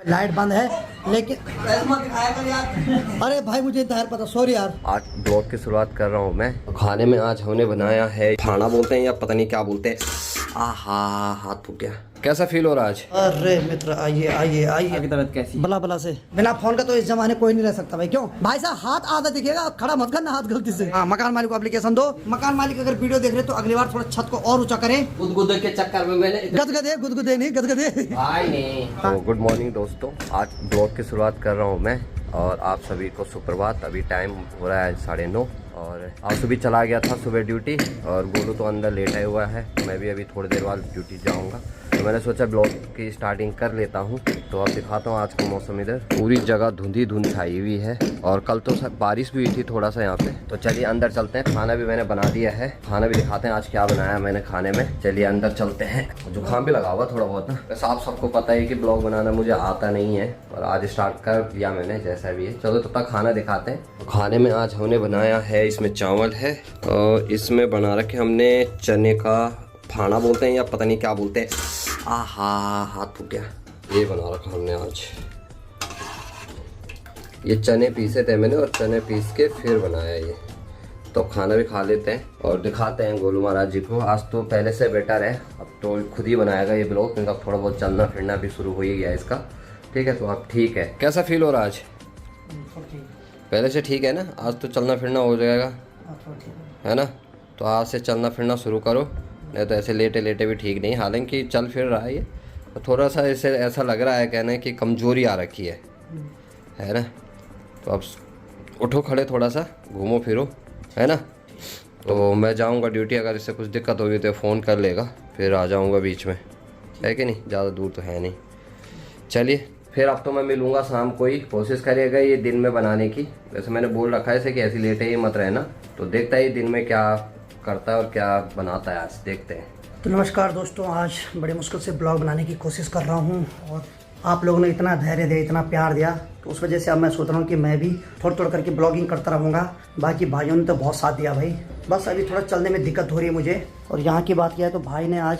Light बंद है लेकिन अरे भाई मुझे इंतजार पता, सॉरी यार। आज ब्लॉग की शुरुआत कर रहा हूँ मैं। खाने में आज हमने बनाया है फाना बोलते हैं या पता नहीं क्या बोलते हैं। आहा, हाथ फूक गया। कैसा फील हो रहा है आज? अरे मित्र आइए आइए आइए। आपकी तबीयत कैसी? बला बला से बिना फोन का तो इस जमाने कोई नहीं रह सकता भाई। क्यों भाई साहब, हाथ आधा दिखेगा, खड़ा मत करना हाथ गलती से। हाँ, मकान मालिक को एप्लीकेशन दो। मकान मालिक अगर वीडियो देख रहे तो अगली बार थोड़ा छत को और ऊंचा करें। गुदगुदे के चक्कर में मैंने गुदगुदे नहीं गदगदे। भाई नहीं। तो गुड मॉर्निंग दोस्तों, आज ब्लॉग की शुरुआत कर रहा हूँ मैं और आप सभी को सुप्रभात। अभी टाइम हो रहा है 9:30 और आज सुबह चला गया था सुबह ड्यूटी और गोलू तो अंदर लेटा हुआ है। मैं भी अभी थोड़ी देर बाद ड्यूटी जाऊंगा तो मैंने सोचा ब्लॉग की स्टार्टिंग कर लेता हूं। तो अब दिखाता हूं आज का मौसम। इधर पूरी जगह धुंधी धुंध छाई हुई है और कल तो बारिश भी हुई थी थोड़ा सा यहाँ पे। तो चलिए अंदर चलते हैं। खाना भी मैंने बना दिया है, खाना भी दिखाते हैं आज क्या बनाया मैंने खाने में। चलिए अंदर चलते हैं। जुकाम भी लगा हुआ थोड़ा बहुत ना। वैसे आप सबको पता है कि ब्लॉग बनाना मुझे आता नहीं है और आज स्टार्ट कर दिया मैंने जैसा भी है। चलो तब तक खाना दिखाते हैं। तो खाने में आज हमने बनाया है, इसमें चावल है और इसमें बना रखे हमने चने का फाना बोलते हैं या पता नहीं क्या बोलते हैं। आहा, हाथ फूक गया। ये बना रखा हमने आज। ये चने पीसे थे मैंने और चने पीस के फिर बनाया ये। तो खाना भी खा लेते हैं और दिखाते हैं गोलू महाराज जी को। आज तो पहले से बेटर है, अब तो खुद ही बनाएगा ये ब्लॉग क्योंकि अब थोड़ा बहुत चलना फिरना भी शुरू हो ही गया इसका। ठीक है, तो अब ठीक है। कैसा फील हो रहा है आज? पहले से ठीक है ना? आज तो चलना फिरना हो जाएगा है ना? तो आज से चलना फिरना शुरू करो, नहीं तो ऐसे लेटे लेटे भी ठीक नहीं। हालांकि चल फिर रहा है ये, तो थोड़ा सा इसे ऐसा लग रहा है कहना कि कमजोरी आ रखी है ना? तो अब उठो खड़े, थोड़ा सा घूमो फिरो, है ना? तो मैं जाऊंगा ड्यूटी, अगर इससे कुछ दिक्कत होगी तो फ़ोन कर लेगा, फिर आ जाऊंगा बीच में, है कि नहीं? ज़्यादा दूर तो है नहीं। चलिए फिर अब तो मैं मिलूंगा शाम को ही। कोशिश करिएगा ये दिन में बनाने की। वैसे मैंने बोल रखा है इसे कि ऐसी लेटे ही मत रहना। तो देखता है दिन में क्या करता है और क्या बनाता है, आज देखते हैं। तो नमस्कार दोस्तों, आज बड़े मुश्किल से ब्लॉग बनाने की कोशिश कर रहा हूँ और आप लोगों ने इतना धैर्य दिया, इतना प्यार दिया, तो उस वजह से अब मैं सोच रहा हूँ कि मैं भी थोड़ा थोड़ा करके ब्लॉगिंग करता रहूँगा। बाकी भाइयों ने तो बहुत साथ दिया भाई, बस अभी थोड़ा चलने में दिक्कत हो रही है मुझे। और यहाँ की बात किया है तो भाई ने आज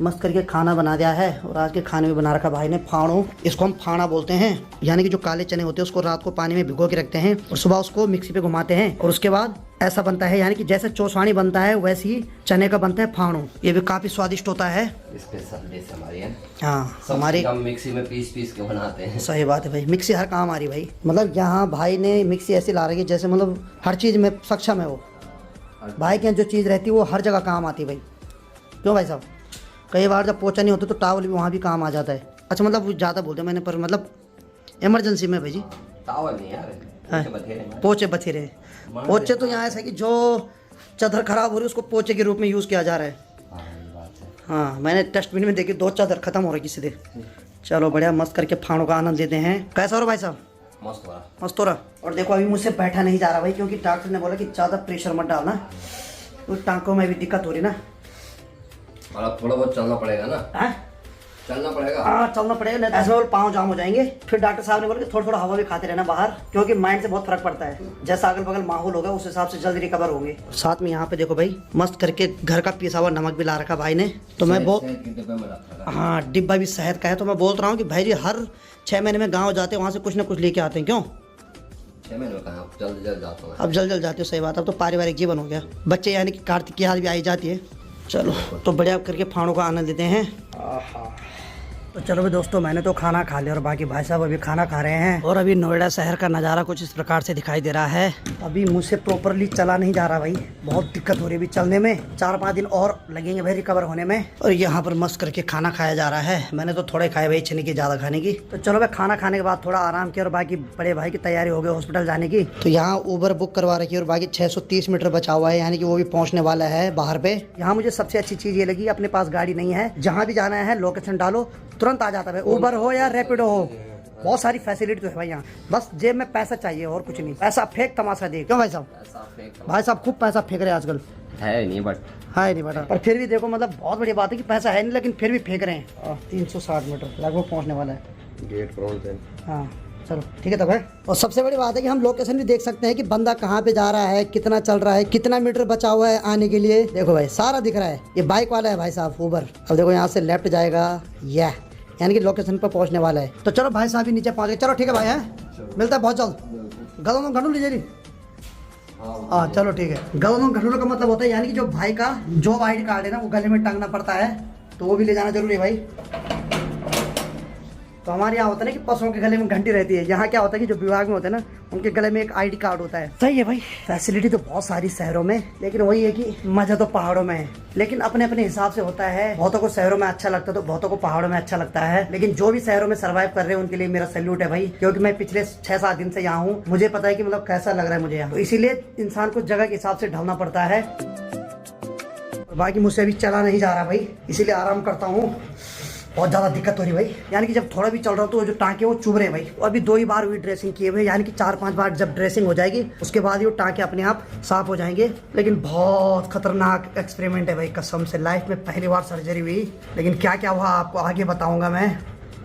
मस्त करके खाना बना दिया है और आज के खाने में बना रखा भाई ने फाड़ो। इसको हम फाड़ा बोलते हैं, यानी कि जो काले चने होते हैं उसको रात को पानी में भिगो के रखते हैं और सुबह उसको मिक्सी पे घुमाते हैं और उसके बाद ऐसा बनता है, यानी कि जैसे चौसानी बनता है वैसे ही चने का बनता है फाड़ो। ये भी काफी स्वादिष्ट होता है। हाँ, हमारी मिक्सी में पीस के बनाते हैं। सही बात है भाई, मिक्सी हर काम आ रही भाई। मतलब यहाँ भाई ने मिक्सी ऐसी ला रही है जैसे मतलब हर चीज में सक्षम है वो। भाई के यहाँ जो चीज रहती है वो हर जगह काम आती है भाई। क्यों भाई साहब? कई बार जब पोछा नहीं होता तो टावल भी वहाँ भी काम आ जाता है। अच्छा, मतलब ज़्यादा बोलते हैं मैंने, पर मतलब इमरजेंसी में भाई जी टावल नहीं यार, पोछे बथेरे। पोछे तो यहाँ ऐसा कि जो चादर खराब हो रही है उसको पोछे के रूप में यूज़ किया जा रहा है। हाँ, मैंने डस्टबिन में देखी 2 चादर खत्म हो रही किसी से। चलो बढ़िया, मस्त करके फाड़ों का आनंद लेते हैं। कैसा हो रहा भाई साहब? मस्त हो रहा। और देखो अभी मुझसे बैठा नहीं जा रहा भाई, क्योंकि डॉक्टर ने बोला कि ज़्यादा प्रेशर मत डालना, तो टांकों में भी दिक्कत हो रही ना। और अब थोड़ा बहुत चलना पड़ेगा ना? चलना पड़ेगा। हाँ, चलना पड़ेगा, ऐसे में पाँव जाम हो जाएंगे। फिर डॉक्टर साहब ने बोला कि थोड़ा थोड़ा हवा भी खाते रहना बाहर, क्योंकि माइंड से बहुत फर्क पड़ता है। जैसा अगल बगल माहौल होगा उस हिसाब से जल्दी रिकवर होंगे। साथ में यहाँ पे देखो भाई, मस्त करके घर का पिसा हुआ नमक भी ला रखा भाई ने। तो मैं हाँ, डिब्बा भी शहद का है। तो मैं बोल रहा हूँ कि भाई जी हर 6 महीने में गाँव जाते हैं, वहाँ से कुछ ना कुछ लेके आते हैं। क्यों? 6 महीने में कहाँ, जल्द जाता हूँ। अब जल्द जाते हो, सही बात। अब तो पारिवारिक जीवन हो गया। बच्चे यानी कि कार्तिक की हाल भी आई जाती है। चलो तो बढ़िया करके फाड़ों का आनंद लेते हैं। तो चलो भाई दोस्तों, मैंने तो खाना खा लिया और बाकी भाई साहब अभी खाना खा रहे हैं। और अभी नोएडा शहर का नज़ारा कुछ इस प्रकार से दिखाई दे रहा है। अभी मुझसे प्रॉपरली चला नहीं जा रहा भाई, बहुत दिक्कत हो रही है अभी चलने में। 4-5 दिन और लगेंगे भाई रिकवर होने में। और यहाँ पर मस्त करके खाना खाया जा रहा है। मैंने तो थोड़े खाए भाई, इच्छा की ज़्यादा खाने की। तो चलो भाई, खाना खाने के बाद थोड़ा आराम किया और बाकी बड़े भाई की तैयारी हो गई हॉस्पिटल जाने की। तो यहाँ उबर बुक करवा रखी है और बाकी 630 मीटर बचा हुआ है, यानी कि वो भी पहुँचने वाला है बाहर पे। यहाँ मुझे सबसे अच्छी चीज़ ये लगी, अपने पास गाड़ी नहीं है, जहाँ भी जाना है लोकेशन डालो तुरंत आ जाता है। उबर हो या रैपिडो हो, बहुत सारी फैसिलिटी तो है भाई यहाँ। बस जेब में पैसा चाहिए और कुछ नहीं। पैसा फेंक तमाशा देख। क्यों भाई साहब? भाई साहब खूब पैसा फेंक रहे हैं आजकल। है नहीं बट पर फिर भी देखो, मतलब बहुत बड़ी बात है कि पैसा है नहीं लेकिन फिर भी फेंक रहे हैं। 360 मीटर लगभग पहुँचने वाला है गेट पर। हाँ चलो ठीक है तब है। और सबसे बड़ी बात है कि हम लोकेशन भी देख सकते हैं कि बंदा कहाँ पे जा रहा है, कितना चल रहा है, कितना मीटर बचा हुआ है आने के लिए। देखो भाई सारा दिख रहा है। ये बाइक वाला है भाई साहब, उबर। अब देखो यहाँ से लेफ्ट जाएगा, यानी कि लोकेशन पर पहुंचने वाला है। तो चलो भाई साहब भी नीचे पहुंच गए। चलो ठीक है भाई, है मिलता है बहुत जल्द। गलों घंटू लीजिए जी। हाँ चलो ठीक है। गलों घंटू का मतलब होता है यानी कि जो भाई का जॉब ID कार्ड है ना वो गले में टांगना पड़ता है, तो वो भी ले जाना जरूरी है भाई। तो हमारे यहाँ होता है ना कि पशुओं के गले में घंटी रहती है, यहाँ क्या होता है कि जो विभाग में होते हैं ना उनके गले में एक ID कार्ड होता है। सही है भाई, फैसिलिटी तो बहुत सारी शहरों में, लेकिन वही है कि मजा तो पहाड़ों में है। लेकिन अपने अपने हिसाब से होता है, बहुतों को शहरों में अच्छा लगता है तो बहुतों को पहाड़ों में अच्छा लगता है। लेकिन जो भी शहरों में सर्वाइव कर रहे हैं उनके लिए मेरा सैल्यूट है भाई, क्योंकि मैं पिछले 6-7 दिन से यहाँ हूँ, मुझे पता है कि मतलब कैसा लग रहा है मुझे यहाँ। तो इसीलिए इंसान को जगह के हिसाब से ढलना पड़ता है। बाकी मुझसे अभी चला नहीं जा रहा भाई, इसीलिए आराम करता हूँ। बहुत ज़्यादा दिक्कत हो रही भाई, यानी कि जब थोड़ा भी चल रहा हो तो जो टाँके वो चुभ रहे हैं भाई। अभी 2 ही बार हुई ड्रेसिंग किए हुए, यानी कि 4-5 बार जब ड्रेसिंग हो जाएगी उसके बाद ही वो टाँके अपने आप साफ हो जाएंगे। लेकिन बहुत खतरनाक एक्सपेरिमेंट है भाई, कसम से लाइफ में पहली बार सर्जरी हुई। लेकिन क्या क्या हुआ आपको आगे बताऊँगा मैं।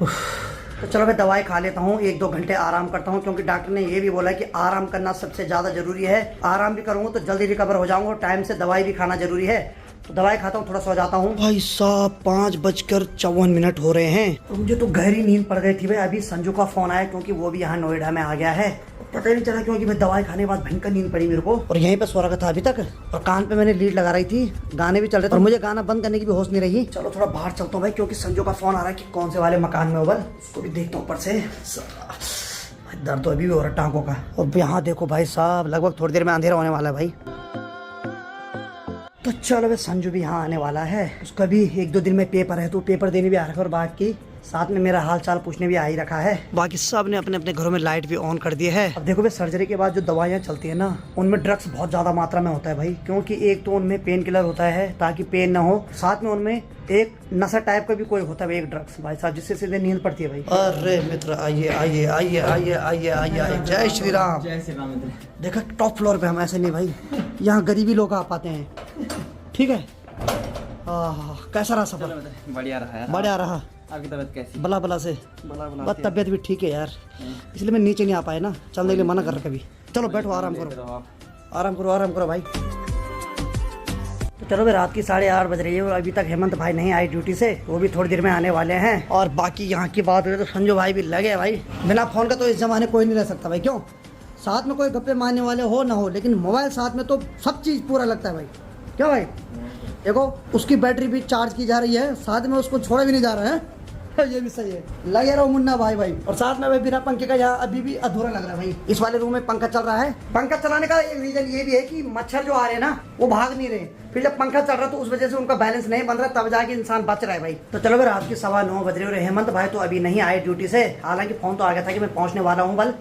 तो चलो मैं दवाई खा लेता हूँ, 1-2 घंटे आराम करता हूँ, क्योंकि डॉक्टर ने ये भी बोला कि आराम करना सबसे ज़्यादा जरूरी है। आराम भी करूँगा तो जल्दी रिकवर हो जाऊँगा, टाइम से दवाई भी खाना जरूरी है। तो दवाई खाता हूँ, थोड़ा सो जाता हूँ। भाई साहब 5:54 हो रहे हैं, तो मुझे तो गहरी नींद पड़ गई थी भाई। अभी संजू का फोन आया, क्योंकि वो भी यहाँ नोएडा में आ गया है। पता ही नहीं चला, क्योंकि मैं दवाई खाने के बाद भयंकर नींद पड़ी मेरे को, और यहीं पे सो रखा था अभी तक। और कान पे मैंने लीड लगा रही थी, गाने भी चल रहे थे, और मुझे गाना बंद करने की भी होश नहीं रही। चलो थोड़ा बाहर चलता हूँ भाई, क्योंकि संजू का फोन आ रहा है कि कौन से वाले मकान में होगा, उसको भी देखता हूँ ऊपर से। दर्द तो अभी भी हो रहा है टांगों का। और यहाँ देखो भाई साहब, लगभग थोड़ी देर में अंधेरा होने वाला है भाई। तो चलो भाई संजू भी यहाँ आने वाला है, उसका भी 1-2 दिन में पेपर है, तो पेपर देने भी आ रखा है, और बाकी साथ में मेरा हाल चाल पूछने भी आ ही रखा है। बाकी सब ने अपने अपने घरों में लाइट भी ऑन कर दी है। अब देखो भाई, सर्जरी के बाद जो दवाइयाँ चलती है ना, उनमें ड्रग्स बहुत ज्यादा मात्रा में होता है भाई, क्योंकि एक तो उनमें पेन किलर होता है ताकि पेन ना हो, साथ में उनमें एक नशा टाइप का भी कोई होता है एक ड्रग्स भाई साहब, जिससे सीधे नींद पड़ती है भाई। अरे मित्र आइए आइए आइए आइए आइए आइए आइए, जय श्री राम। जय श्री राम मित्र। देखा टॉप फ्लोर पे हम, ऐसे नहीं भाई, यहाँ गरीबी लोग आ पाते हैं। ठीक है, कैसा रहा सफर? बढ़िया रहा यार। बढ़िया रहा। आपकी तबीयत कैसी? बला बला से बस तबीयत भी ठीक है यार, इसलिए मैं नीचे नहीं आ पाया ना, चलने के लिए मना कर रहा कभी। चलो बैठो, आराम करो आराम करो आराम करो भाई। तो चलो भाई, रात की 8:30 बज रही है और अभी तक हेमंत भाई नहीं आए ड्यूटी से, वो भी थोड़ी देर में आने वाले हैं। और बाकी यहाँ की बात हो तो संजू भाई भी लगे भाई, बिना फोन का तो इस जमाने कोई नहीं रह सकता भाई। क्यों, साथ में कोई गप्पे मारने वाले हो ना हो, लेकिन मोबाइल साथ में तो सब चीज़ पूरा लगता है भाई। क्यों भाई, देखो उसकी बैटरी भी चार्ज की जा रही है, साथ में उसको छोड़ा भी नहीं जा रहा है। ये भी सही है, लगे रहो मुन्ना भाई भाई। और साथ में भाई बिना पंखे का यहाँ अभी भी अधूरा लग रहा है भाई। इस वाले रूम में पंखा चल रहा है, पंखा चलाने का एक रीजन ये भी है कि मच्छर जो आ रहे हैं ना वो भाग नहीं रहे, फिर जब पंखा चल रहा है तो उस वजह से उनका बैलेंस नहीं बन रहा, तब जाके इंसान बच रहा है भाई। तो चलो भाई, रात की 9:15 बज रहे हो, हेमंत भाई तो अभी नहीं आए ड्यूटी से, हालांकि फोन तो आ गया था कि मैं पहुंचने वाला हूँ बल,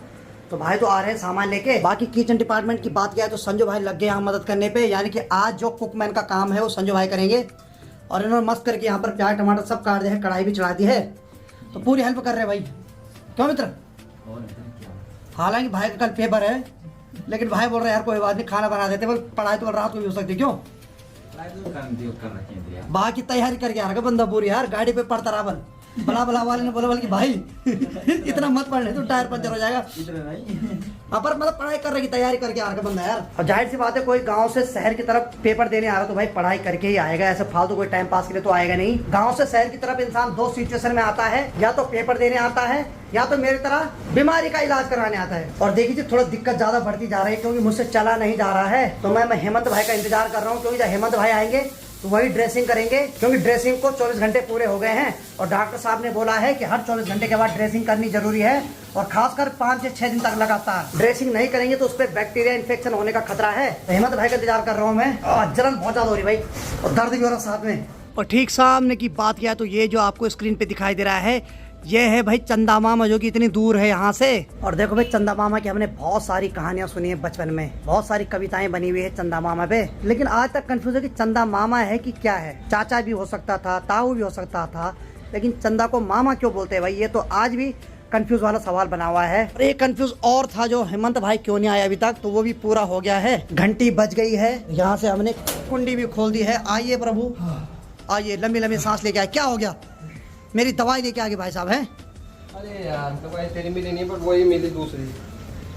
तो भाई तो आ रहे हैं सामान लेके। बाकी किचन डिपार्टमेंट की बात किया तो संजू भाई लग गए यहाँ मदद करने पे, यानी कि आज जो कुकमैन का काम है वो संजू भाई करेंगे। और इन्होंने मस्त करके यहाँ पर प्याज टमाटर सब काट दिया है, कढ़ाई भी चढ़ा दी है, तो पूरी हेल्प कर रहे हैं भाई। क्यों मित्र, हालांकि भाई का कल पेपर है, लेकिन भाई बोल रहे हैं यार कोई बात नहीं, खाना बना देते, बोल पढ़ाई तो रात को भी हो सकती। क्यों, बाकी तैयारी करके आ रहा बंदा पूरी यार, गाड़ी पे पड़ता रहा बल। बला बला वाले ने बोला बल्कि भाई इतना मत पढ़ने तो टायर पंचर हो जाएगा। पर मतलब पढ़ाई कर रहे की तैयारी करके आ रहा बंदा यार। और जाहिर सी बात है, कोई गांव से शहर की तरफ पेपर देने आ रहा तो भाई पढ़ाई करके ही आएगा, ऐसे फालतू कोई टाइम पास के लिए तो आएगा नहीं। गांव से शहर की तरफ इंसान 2 सिचुएशन में आता है, या तो पेपर देने आता है या तो मेरी तरह बीमारी का इलाज कराने आता है। और देखिए थोड़ा दिक्कत ज्यादा बढ़ती जा रही है, क्योंकि मुझसे चला नहीं जा रहा है, तो मैं हेमंत भाई का इंतजार कर रहा हूँ, क्योंकि जब हेमंत भाई आएंगे तो वही ड्रेसिंग करेंगे, क्योंकि ड्रेसिंग को 24 घंटे पूरे हो गए हैं, और डॉक्टर साहब ने बोला है कि हर 24 घंटे के बाद ड्रेसिंग करनी जरूरी है, और खासकर 5 से 6 दिन तक लगातार ड्रेसिंग नहीं करेंगे तो उस पर बैक्टीरिया इन्फेक्शन होने का खतरा है। तो हेमंत भाई का इंतजार कर रहा हूँ मैं, और जलन बहुत ज्यादा हो रही भाई, और दर्द भी हो रहा साथ में। और ठीक सामने की बात किया तो ये जो आपको स्क्रीन पे दिखाई दे रहा है, ये है भाई चंदा मामा, जो कि इतनी दूर है यहाँ से। और देखो भाई, चंदा मामा की हमने बहुत सारी कहानियां सुनी है बचपन में, बहुत सारी कविताएं बनी हुई है चंदा मामा पे, लेकिन आज तक कंफ्यूज है कि चंदा मामा है कि क्या है। चाचा भी हो सकता था, ताऊ भी हो सकता था, लेकिन चंदा को मामा क्यों बोलते हैं भाई, ये तो आज भी कंफ्यूज वाला सवाल बना हुआ है। और एक कंफ्यूज और था, जो हेमंत भाई क्यों नहीं आया अभी तक, तो वो भी पूरा हो गया है। घंटी बज गई है, यहाँ से हमने कुंडी भी खोल दी है। आइए प्रभु आइए, लंबी लंबी सांस लेके आए। क्या हो गया, मेरी दवाई लेके आगे भाई साहब हैं। अरे यार दवाई तेरी मिली नहीं, पर वही मिली दूसरी।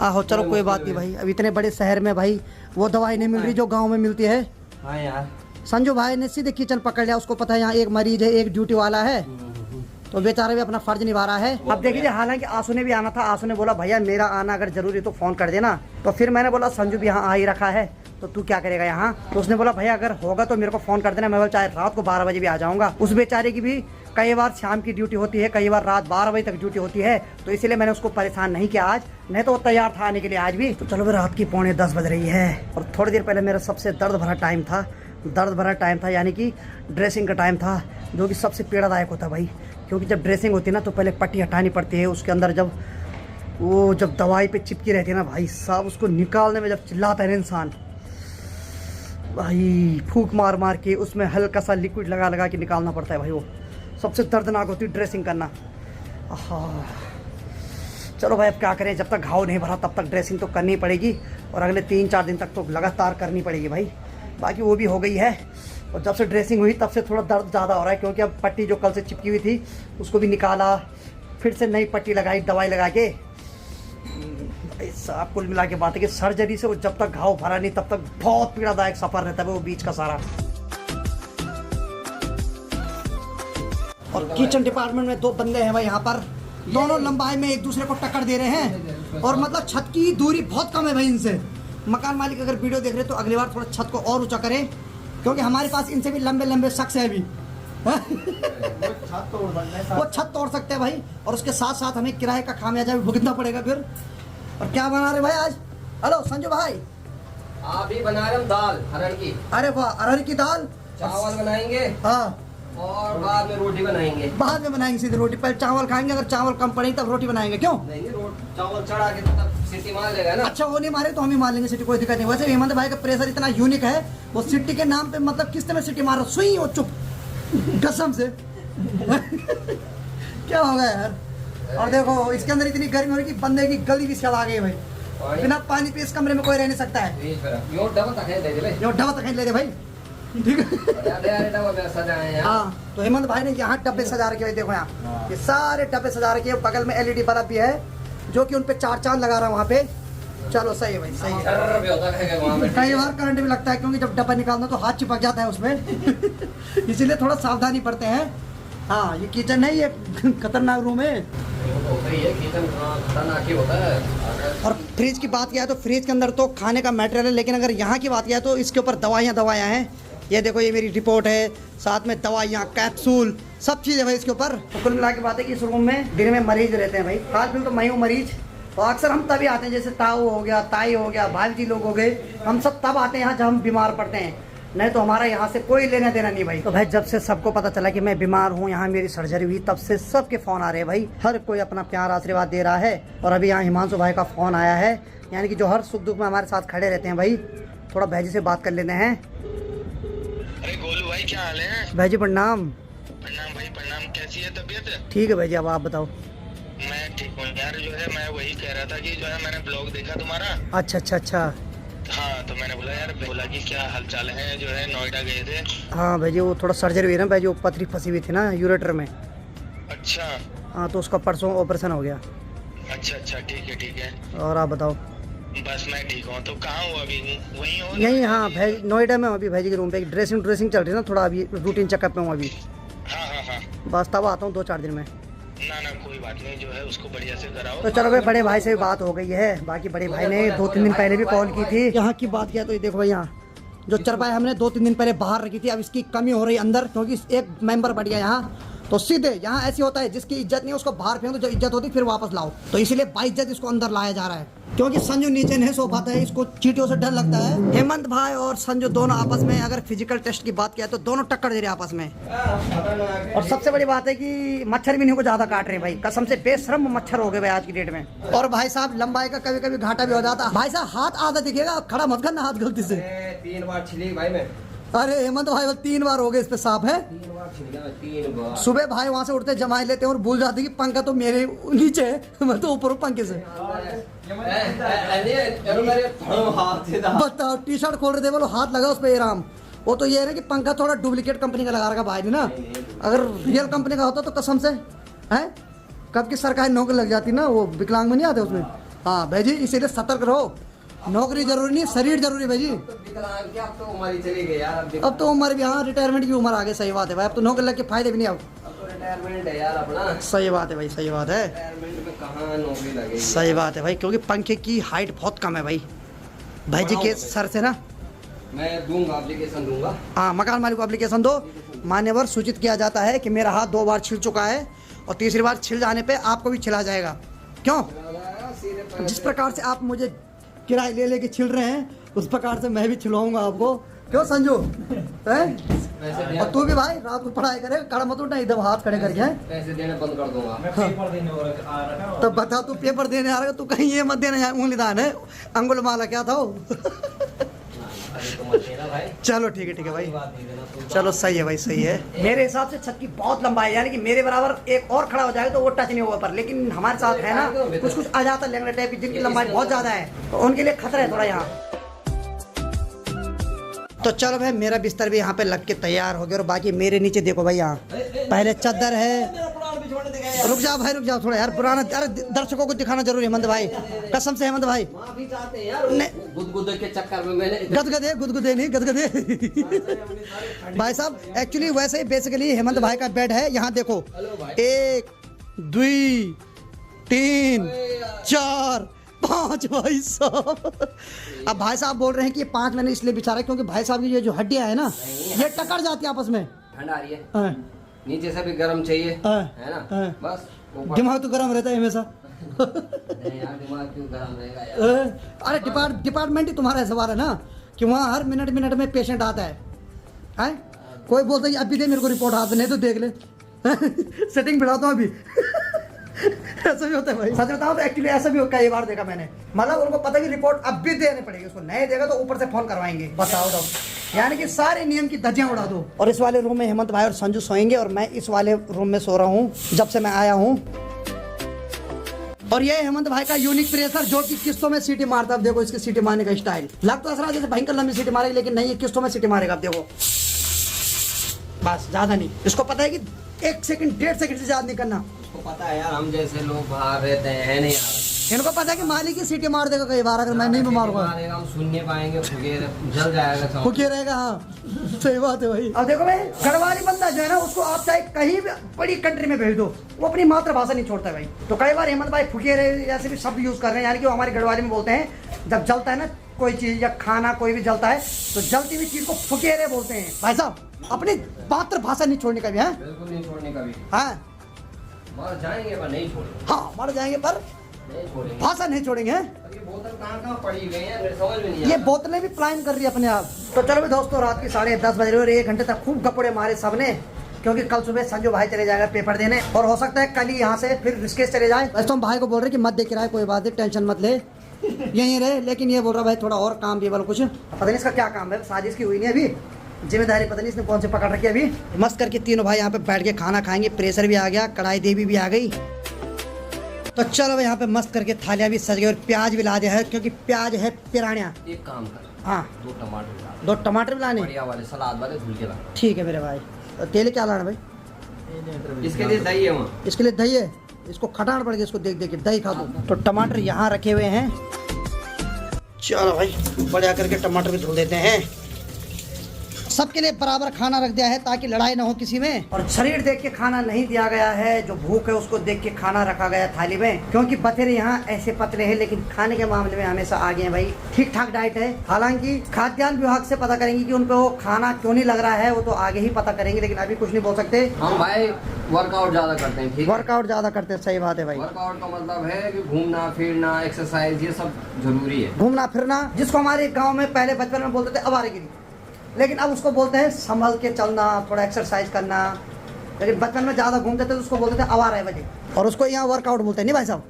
आहो चलो कोई बात नहीं भाई, अब इतने बड़े शहर में भाई वो दवाई नहीं मिल रही जो गांव में मिलती है। हाँ यार, संजू भाई ने सीधे किचन पकड़ लिया, उसको पता है यहाँ एक मरीज है, एक ड्यूटी वाला है, तो बेचारा भी अपना फर्ज निभा रहा है। अब देखिए, हालांकि आंसू ने भी आना था, आंसू ने बोला भैया मेरा आना अगर जरूरी तो फोन कर देना। तो फिर मैंने बोला संजू भी यहाँ आ ही रखा है तो तू क्या करेगा यहाँ। तो उसने बोला भैया अगर होगा तो मेरे को फोन कर देना, मैं बोला चाहे रात को 12 बजे भी आ जाऊंगा। उस बेचारे की भी कई बार शाम की ड्यूटी होती है, कई बार रात 12 बजे तक ड्यूटी होती है, तो इसीलिए मैंने उसको परेशान नहीं किया आज, नहीं तो वो तैयार था आने के लिए आज भी। तो चलो रात की 9:45 बज रही है और थोड़ी देर पहले मेरा सबसे दर्द भरा टाइम था, यानी कि ड्रेसिंग का टाइम था, जो कि सबसे पीड़ादायक होता है भाई। क्योंकि जब ड्रेसिंग होती है ना तो पहले पट्टी हटानी पड़ती है, उसके अंदर जब दवाई पे चिपकी रहती है ना भाई साहब, उसको निकालने में जब चिल्लाता है ना इंसान भाई, फूंक मार मार के उसमें हल्का सा लिक्विड लगा लगा के निकालना पड़ता है भाई। वो सबसे दर्दनाक होती है ड्रेसिंग करना। चलो भाई अब क्या करें, जब तक घाव नहीं भरा तब तक ड्रेसिंग तो करनी पड़ेगी और अगले 3-4 दिन तक तो लगातार करनी पड़ेगी भाई। बाकी वो भी हो गई है और जब से ड्रेसिंग हुई तब से थोड़ा दर्द ज़्यादा हो रहा है, क्योंकि अब पट्टी जो कल से चिपकी हुई थी उसको भी निकाला, फिर से नई पट्टी लगाई दवाई लगा के। साहब कुल मिला के बात है कि सर्जरी से वो जब तक घाव भरा नहीं तब तक बहुत पीड़ादायक सफ़र रहता है वो बीच का सारा। और किचन डिपार्टमेंट में 2 बंदे हैं भाई यहाँ पर, दोनों लंबाई में एक दूसरे को टक्कर दे रहे हैं और मतलब छत की दूरी बहुत कम है भाई इनसे। मकान मालिक अगर वीडियो देख रहे तो अगली बार थोड़ा छत को और ऊंचा करें, क्योंकि हमारे पास इनसे भी लंबे लंबे शख्स है अभी। वो छत तोड़ सकते हैं भाई, और उसके साथ साथ हमें किराए का खामियाजा भी भुगतना पड़ेगा फिर। और क्या बना रहे भाई आज? हेलो संजू भाई। अभी बना रहे हम दाल अरहर की। अरे वाह, अरहर की दाल, चावल बनाएंगे हाँ, और बाद में रोटी बनाएंगे। बाद में बनाएंगे सीधे रोटी, पहले चावल खाएंगे, अगर चावल कम पड़ेगी तब रोटी बनाएंगे। क्यों नहीं, चावल चढ़ा के तब सीटी मार लेगा ना। अच्छा, वो नहीं मारे तो हम ही मार लेंगे सिटी, कोई दिक्कत नहीं। वैसे हेमंत भाई का प्रेशर इतना यूनिक है, वो सिटी के नाम पे मतलब किस तरह सिटी मार रहा, सुई और चुप कसम से। क्या हो गया यार। और देखो इसके अंदर इतनी गर्मी हो रही कि बंदे की गली भी सड़ आ गई भाई। बिना पानी पे इस कमरे में कोई रह नहीं सकता है। यो डबल तक ले दे भाई, ठीक है। हाँ, तो हेमंत भाई ने यहाँ डब्बे सजा रखे, देखो यहाँ ये सारे डब्बे सजा रखे हैं। बगल में LED बल्ब भी है जो कि उन पे 4 चांद लगा रहा है वहाँ पे। चलो सही है भाई, सही है। कई बार करंट भी लगता है, क्योंकि जब डब्बा निकालना तो हाथ चिपक जाता है उसमें। इसीलिए थोड़ा सावधानी बरते हैं। हाँ, ये किचन है, ये खतरनाक रूम है। और फ्रिज की बात किया है तो फ्रिज के अंदर तो खाने का मटेरियल है, लेकिन अगर यहाँ की बात किया तो इसके ऊपर दवाइयाँ हैं। ये देखो, ये मेरी रिपोर्ट है, साथ में दवाइयाँ, कैप्सूल, सब चीज़ है भाई इसके ऊपर। तो कुल मिला के बात है कि इस रूम में दिन में मरीज रहते हैं भाई। आजकल तो मैं हूँ मरीज, तो अक्सर हम तभी आते हैं, जैसे ताऊ हो गया, ताई हो गया, भाई जी लोग हो गए, हम सब तब आते हैं यहाँ जब हम बीमार पड़ते हैं, नहीं तो हमारा यहाँ से कोई लेना देना नहीं भाई। तो भाई जब से सबको पता चला कि मैं बीमार हूँ, यहाँ मेरी सर्जरी हुई, तब से सबके फ़ोन आ रहे हैं भाई। हर कोई अपना प्यार आशीर्वाद दे रहा है। और अभी यहाँ हिमांशु भाई का फ़ोन आया है, यानी कि जो हर सुख दुख में हमारे साथ खड़े रहते हैं भाई। थोड़ा भाई जी से बात कर लेते हैं। अरे गोलू भाई, क्या हाल है? भाई जी प्रणाम। प्रणाम भाई, प्रणाम। कैसी है तबीयत? ठीक है भाई जी, अब आप बताओ। मैं ठीक हूँ यार। जो है मैं वही कह रहा था कि जो है मैंने ब्लॉग देखा तुम्हारा। अच्छा। हाँ, तो मैंने बोला यार, बोला कि क्या हालचाल है। जो है नोएडा गए थे। हाँ भाई जी, वो थोड़ा सर्जरी हुई ना भाई जी, वो पथरी फंसी हुई थी ना यूरेटर में। अच्छा। हाँ, तो उसका परसों ऑपरेशन हो गया। अच्छा, ठीक है। और आप बताओ। बस मैं ठीक हूँ। तो कहाँ हो अभी? वहीं हो? यहीं, हाँ भाई, नोएडा में हूँ अभी भाई जी के रूम पे। ड्रेसिंग चल रही है ना, थोड़ा अभी रूटीन चेकअप में हूँ अभी। हाँ। बस तब आता हूँ 2-4 दिन में। ना कोई बात नहीं, जो है उसको बढ़िया से कराओ। तो चलो भाई, बड़े भाई से भी बात हो गई है। बाकी बड़े भाई ने 2-3 दिन पहले भी कॉल की थी। यहाँ की बात किया तो ये देखो भाई, यहाँ जो चरपाई हमने 2-3 दिन पहले बाहर रखी थी, अब इसकी कमी हो रही अंदर, क्योंकि एक मेंबर बढ़ गया यहाँ। तो सीधे यहाँ ऐसी होता है, जिसकी इज्जत नहीं उसको बाहर फेंको, जो इज्जत होती फिर वापस लाओ। तो इसीलिए बाइज्जत इसको अंदर लाया जा रहा है, क्योंकि संजू नीचे नहीं सो पाता है, इसको चींटियों से डर लगता है। हेमंत भाई और संजू दोनों आपस में, अगर फिजिकल टेस्ट की बात किया तो दोनों टक्कर दे रहे आपस में। और सबसे बड़ी बात है कि मच्छर भी नहीं को ज्यादा काट रहे भाई, कसम से बेशरम मच्छर हो गए भाई आज की डेट में। और भाई साहब लंबाई का कभी कभी घाटा भी हो जाता। भाई साहब हाथ आधा दिखेगा, खड़ा मत करना हाथ गलती से। 3 बार छिली भाई मैं। अरे हेमंत भाई 3 बार हो गए इस पे साफ है। 3 बार। सुबह भाई वहाँ से उठते जमा लेते हैं और भूल जाते कि पंखा तो मेरे नीचे है, मैं तो ऊपर हूँ पंखे से। बताओ, टी शर्ट खोल रहे थे, बोलो हाथ लगा उस पे आराम। वो तो ये है ना कि पंखा थोड़ा डुप्लीकेट कंपनी का लगा रखा भाई ने ना, अगर रियल कंपनी का होता तो कसम से है कब की सरकारी नौकरी लग जाती ना, वो विकलांग में नहीं आते उसमें। हाँ भाई जी, इसीलिए सतर्क रहो। नौकरी जरूरी नहीं, शरीर जरूरी भाई जी। अब तो उम्र ही चली गई यार। अब तो उम्र भी, हाँ रिटायरमेंट की उम्र आ गई। सही बात है भाई, अब तो नौकरी लग के फायदे भी नहीं। अब रिटायरमेंट है यार अपना। सही बात है भाई, सही बात है, रिटायरमेंट में कहाँ नौकरी लगेगी। सही बात है भाई, क्योंकि पंखे की हाइट बहुत कम है भाई जी के सर से ना। मैं दूंगा, एप्लीकेशन दूंगा। हाँ, मकान मालिक को एप्लीकेशन दो। मान्यवर सूचित किया जाता है कि मेरा हाथ 2 बार छिल चुका है और तीसरी बार छिल जाने पे आपको भी छिला जाएगा। क्यों? जिस प्रकार से आप मुझे किराए ले लेके छिल रहे हैं उस प्रकार से मैं भी छिलवाऊंगा आपको। क्यों संजू? हैं? और तू भी भाई रात को पढ़ाई करे, खड़ा मत उठना एकदम हाथ खड़े करके। हैं? पैसे देने बंद कर दूंगा। पेपर देने आ रहा है। तो बता, तू पेपर देने आ रहा है, तू कहीं ये मत देना उंगली दान है, अंगुल माला क्या था वो? अरे तो मत देना भाई। चलो ठीक है भाई, बात नहीं देना तुम। चलो सही है भाई, सही है। मेरे हिसाब से छत की बहुत लंबाई है, यानी कि मेरे बराबर एक और खड़ा हो जाएगा तो वो टच नहीं होगा पर, लेकिन हमारे साथ है ना कुछ आ जाता लेंगड़े टाइप की जिनकी लंबाई बहुत ज्यादा है, तो उनके लिए खतरा है थोड़ा यहाँ। तो चलो भाई, मेरा बिस्तर भी यहाँ पे लग के तैयार हो गया और बाकी मेरे नीचे देखो भाई, यहाँ पहले चादर है। रुक जाओ भाई, रुक जाओ थोड़ा यार, पुराना, अरे दर्शकों को दिखाना जरूरी है हेमंत भाई, कसम से हेमंत भाई। माफी चाहते हैं यार, नहीं। गुदगुदे के चक्कर में मैंने गुदगुदे नहीं, गुदगुदे भाई साहब, एक्चुअली वैसे ही बेसिकली हेमंत भाई का बेड है। यहाँ देखो, 1 2 3 4 5 भाई साहब। अब भाई साहब बोल रहे हैं कि ये 5 मैंने इसलिए बिछा रहा है क्योंकि भाई साहब की ये जो हड्डियां है ना, ये टकरा जाती है आपस में। ठंड आ रही है, हाँ, नीचे से भी गर्म चाहिए, हाँ, है ना। हाँ। बस ऊपर- दिमाग तो गर्म रहता है हमेशा। नहीं यार, दिमाग क्यों गर्म रहेगा यार। अरे डिपार्टमेंट ही तुम्हारा सवाल है ना कि वहाँ हर मिनट में पेशेंट आता है। कोई बोलता है कि अभी दे मेरे को रिपोर्ट, हाथ नहीं तो देख ले सेटिंग बिठाता हूँ अभी ऐसा भी होता है भाई, सच बताऊं तो एक्चुअली ऐसा भी कई बार देखा मैंने, मतलब उनको पता है कि रिपोर्ट अब भी देनी पड़ेगी, उसको नहीं देगा तो ऊपर से फोन करवाएंगे। बताओ तो, यानी कि सारे नियम की धज्जियां उड़ा दो। और इस वाले रूम में हेमंत भाई और संजू सोएंगे और मैं इस वाले रूम में सो रहा हूँ जब से मैं आया हूँ। और ये हेमंत भाई का यूनिक प्रेशर जो कि किस्तों में सीटी मारता है। अब देखो इसकी सीटी मारने का स्टाइल, लगता है जैसे भयंकर लंबी सीटी मारेगी, लेकिन नहीं, ये किस्तों में सीटी मारेगा। अब देखो बस, ज्यादा नहीं। इसको पता है कि 1 सेकंड 1.5 सेकंड से ज्यादा नहीं करना। उसको पता है यार, हम जैसे लोग बाहर रहते हैं नहीं यार, इनको पता है कि मालिक ही सीटी मार देगा कई बार, अगर मैं नहीं बीमार हुआ मारेगा, हम सुन नहीं पाएंगे, जल जाएगा सब। खुकी रहेगा। हाँ सही बात है भाई। अब देखो भाई, गढ़वाली बंदा जो है ना, उसको आप चाहे कहीं भी बड़ी कंट्री में भेज दो, वो अपनी मातृभाषा नहीं छोड़ता भाई। तो कई बार हेमंत भाई फुकेरे ऐसे भी शब्द यूज कर रहे हैं, यानी कि वो हमारी गढ़वाली में बोलते हैं, जब जलता है ना कोई चीज या खाना कोई भी जलता है तो जलती हुई चीज को फुकेरे बोलते हैं। भाई साहब, अपनी मातृभाषा नहीं छोड़ने का भी है। बिल्कुल नहीं छोड़ने का भी। हाँ मर जाएंगे पर नहीं छोड़ेंगे। हाँ, मर जाएंगे पर नहीं छोड़ेंगे। भाषा नहीं छोड़ेंगे। अब ये बोतल कहाँ पड़ी गई है, मेरे समझ में नहीं आ ये रहा। बोतलें भी प्लान कर रही है अपने आप। तो चलो भी दोस्तों, रात के 10:30 बज रहे और 1 घंटे तक खूब गपड़े मारे सबने, क्योंकि कल सुबह संजू भाई चले जाएगा पेपर देने और हो सकता है कल ही यहाँ से फिर ऋषिकेश चले जाए। वैसे तो हम भाई को बोल रहे कि मत दे किराया, कोई बात नहीं, टेंशन मत ले, यहीं रहे, लेकिन ये बोल रहा भाई थोड़ा और काम भी, बोल कुछ पता नहीं इसका क्या काम है, साजिश की हुई नहीं अभी, जिम्मेदारी पता नहीं इसने कौन से पकड़ रखी है। अभी मस्त करके तीनों भाई यहाँ पे बैठ के खाना खाएंगे, प्रेशर भी आ गया, कढ़ाई देवी भी आ गई। तो चलो भाई, यहाँ पे मस्त करके थालियाँ भी सज गई और प्याज भी ला दिया है, क्योंकि प्याज है पिरानिया। एक काम कर, हाँ, 2 टमाटर ला, 2 टमाटर भी लाने। बढ़िया वाले सलाद वाले धुल के ला। ठीक है मेरे भाई। तो तेल क्या लाना भाई? इसके लिए दही है वहाँ। इसके लिए दही है, इसको खटाना पड़ेगा, इसको देख देख के दही खा दो। तो टमाटर यहाँ रखे हुए हैं, चलो भाई बढ़िया करके टमाटर भी धुल देते हैं। सबके लिए बराबर खाना रख दिया है ताकि लड़ाई ना हो किसी में, और शरीर देख के खाना नहीं दिया गया है, जो भूख है उसको देख के खाना रखा गया थाली में, क्योंकि बथेरे यहाँ ऐसे पतले हैं लेकिन खाने के मामले में हमेशा आगे हैं भाई। ठीक ठाक डाइट है, हालांकि खाद्यान्न विभाग से पता करेंगे कि उनको वो खाना क्यों नहीं लग रहा है, वो तो आगे ही पता करेंगे, लेकिन अभी कुछ नहीं बोल सकते। हम भाई वर्कआउट ज्यादा करते हैं, ठीक है? वर्कआउट ज्यादा करते हैं, सही बात है भाई। वर्कआउट का मतलब है कि घूमना फिरना, एक्सरसाइज, ये सब जरूरी है। घूमना फिरना, जिसको हमारे गांव में पहले बचपन में बोलते थे आवारागिरी, लेकिन अब उसको बोलते हैं संभल के चलना, थोड़ा एक्सरसाइज करना। लेकिन बचपन में ज़्यादा घूमते थे तो उसको बोलते थे आवारा है वजह, और उसको यहाँ वर्कआउट बोलते हैं, नहीं भाई साहब?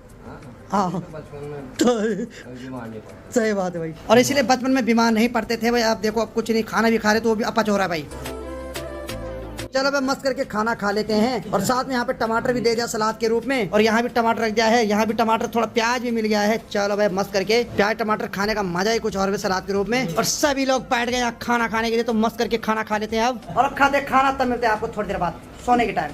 हाँ, तो बचपन में तो कभी बीमार नहीं पड़ा। सही बात है भाई। और इसीलिए बचपन में बीमार नहीं पड़ते थे भाई। आप देखो, अब कुछ नहीं, खाना भी खा रहे तो वो भी अपच हो रहा है भाई। चलो भाई, मस्त करके खाना खा लेते हैं, और साथ में यहाँ पे टमाटर भी दे दिया सलाद के रूप में, और यहाँ भी टमाटर रख दिया है, यहाँ भी टमाटर, थोड़ा प्याज भी मिल गया है। चलो भाई, मस्त करके प्याज टमाटर खाने का मजा ही कुछ और भी सलाद के रूप में। और सभी लोग बैठ गए यहाँ खाना खाने के लिए, तो मस्त करके खाना खा लेते हैं अब। और अब खाते खाना तब मिलते हैं आपको थोड़ी देर बाद सोने के टाइम।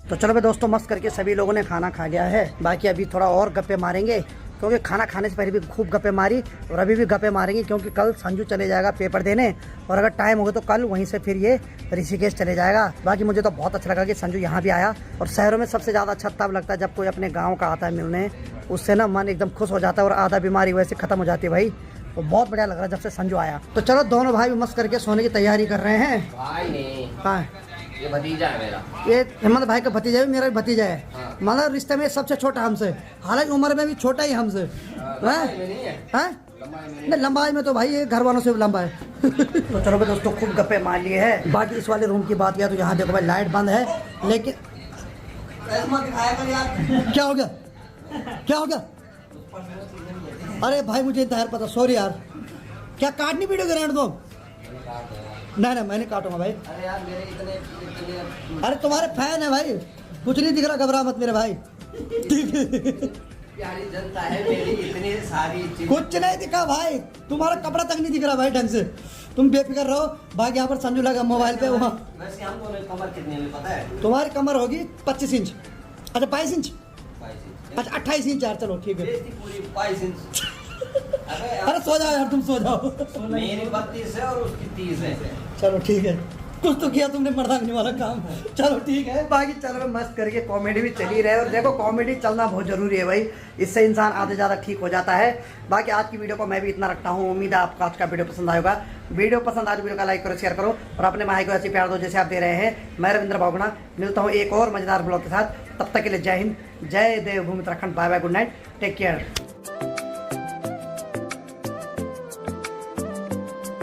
तो चलो भाई दोस्तों, मस्त करके सभी लोगों ने खाना खा लिया है, बाकी अभी थोड़ा और गप्पे मारेंगे, क्योंकि खाना खाने से पहले भी खूब गप्पे मारी और अभी भी गप्पे मारेंगे, क्योंकि कल संजू चले जाएगा पेपर देने और अगर टाइम होगा तो कल वहीं से फिर ये ऋषिकेश चले जाएगा। बाकी मुझे तो बहुत अच्छा लगा कि संजू यहाँ भी आया। और शहरों में सबसे ज़्यादा अच्छा तब लगता है जब कोई अपने गाँव का आता है मिलने, उससे ना मन एकदम खुश हो जाता है और आधा बीमारी वैसे ख़त्म हो जाती है भाई। वो बहुत बढ़िया लग रहा है जब से संजू आया। तो चलो दोनों भाई भी मस्त करके सोने की तैयारी कर रहे हैं। भाई नहीं, हाँ ये भतीजा है मेरा। ये हिम्मत भाई का भतीजा है, मेरा भी भतीजा है। हाँ। मतलब रिश्ते में सबसे छोटा हमसे, हालांकि उम्र में भी छोटा ही हमसे। नहीं लंबाई में तो भाई ये घर वालों से भी लंबा है। तो चलो भाई दोस्तों खूब गप्पे मार लिए हैं। बाकी इस वाले रूम की बात किया तो यहाँ देखो भाई लाइट बंद है, लेकिन क्या हो गया, क्या हो गया? अरे भाई मुझे इंतजार पता, सॉरी यार। क्या काटनी वीडियो ग्रैंड दो? नहीं मैं नहीं काटूंगा भाई। अरे यार मेरे इतने अरे तुम्हारे फैन है भाई, कुछ नहीं दिख रहा, घबरा मत मेरे भाई। प्यारी जनता है मेरी, इतनी सारी चीज। कुछ नहीं दिखा भाई, तुम्हारा कपड़ा तक नहीं दिख रहा भाई ढंग से। तुम बेफिक्र रहो। बाकी यहाँ पर संजू लगा मोबाइल पे वहाँ। वैसे हम दोनों की कमर कितने में पता है? तुम्हारी कमर होगी 25 इंच। अच्छा 22 इंच, 22 अच्छा 28 इंच यार, चलो ठीक है। पूरी 22 इंच। अरे सो जाओ यार, तुम सो जाओ। मेरी 32 है और उसकी 30 है। चलो ठीक है, कुछ तो किया तुमने मर्दानी वाला काम। चलो ठीक है। बाकी चलो मस्त करके कॉमेडी भी चली रहे, और देखो कॉमेडी चलना बहुत जरूरी है भाई, इससे इंसान आधे ज़्यादा ठीक हो जाता है। बाकी आज की वीडियो को मैं भी इतना रखता हूँ। उम्मीद है आपको आज का वीडियो पसंद आएगा। वीडियो पसंद आए वीडियो का लाइक करो, शेयर करो और अपने भाई को ऐसी प्यार दो जैसे आप दे रहे हैं। मैं रविंद्र बागुणा मिलता हूँ एक और मजेदार ब्लॉग के साथ। तब तक के लिए जय हिंद, जय Devbhoomi Uttarakhand. Bye bye, good night, take care.